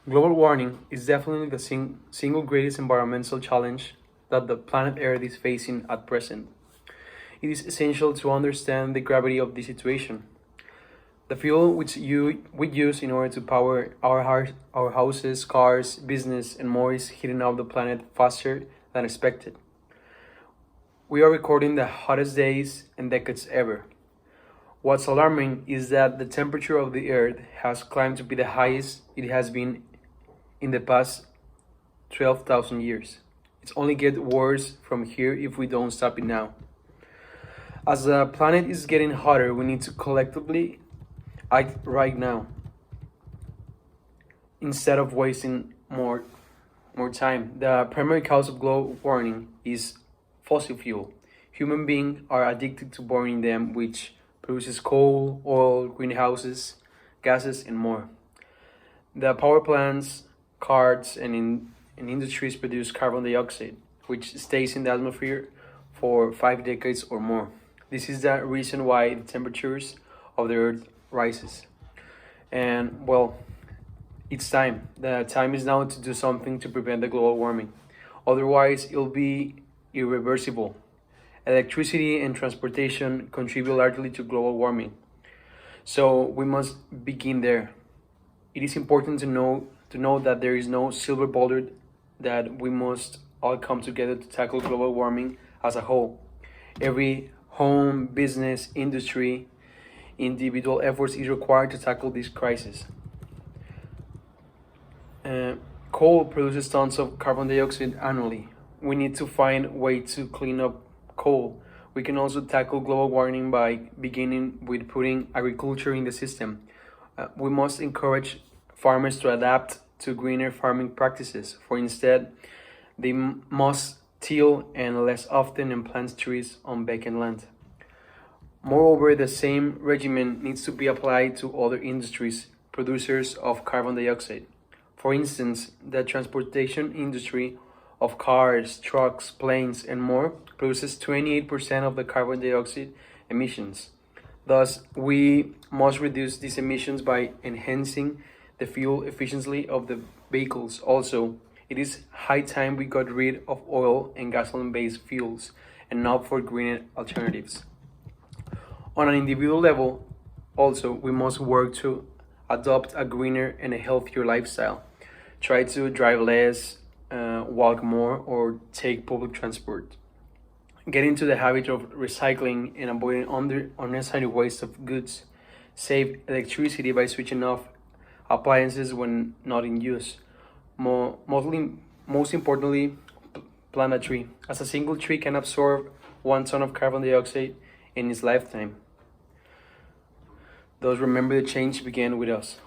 Global warming is definitely the single greatest environmental challenge that the planet Earth is facing at present. It is essential to understand the gravity of the situation. The fuel we use in order to power our houses, cars, business, and more is heating up the planet faster than expected. We are recording the hottest days and decades ever. What's alarming is that the temperature of the Earth has climbed to be the highest it has been in the past 12,000 years. It's only get worse from here if we don't stop it now. As the planet is getting hotter, we need to collectively act right now instead of wasting more time. The primary cause of global warming is fossil fuel. Human beings are addicted to burning them, which produces coal, oil, greenhouses, gases, and more. The power plants, cars, and industries produce carbon dioxide, which stays in the atmosphere for 5 decades or more. This is the reason why the temperatures of the Earth rises. And well, it's time. The time is now to do something to prevent the global warming. Otherwise, it'll be irreversible. Electricity and transportation contribute largely to global warming. So we must begin there. It is important to know that there is no silver bullet, that we must all come together to tackle global warming as a whole. Every home, business, industry, individual efforts is required to tackle this crisis. Coal produces tons of carbon dioxide annually. We need to find a way to clean up coal. We can also tackle global warming by beginning with putting agriculture in the system. We must encourage farmers to adapt to greener farming practices. For instead, they must till and less often and plant trees on vacant land. Moreover, the same regimen needs to be applied to other industries, producers of carbon dioxide. For instance, the transportation industry of cars, trucks, planes, and more produces 28% of the carbon dioxide emissions. Thus, we must reduce these emissions by enhancing the fuel efficiency of the vehicles. Also, it is high time we got rid of oil and gasoline-based fuels and opt for greener alternatives. On an individual level, also, we must work to adopt a greener and a healthier lifestyle. Try to drive less, walk more, or take public transport. Get into the habit of recycling and avoiding unnecessary waste of goods. Save electricity by switching off appliances when not in use. Most importantly, plant a tree, as a single tree can absorb 1 ton of carbon dioxide in its lifetime. Thus, remember the change began with us.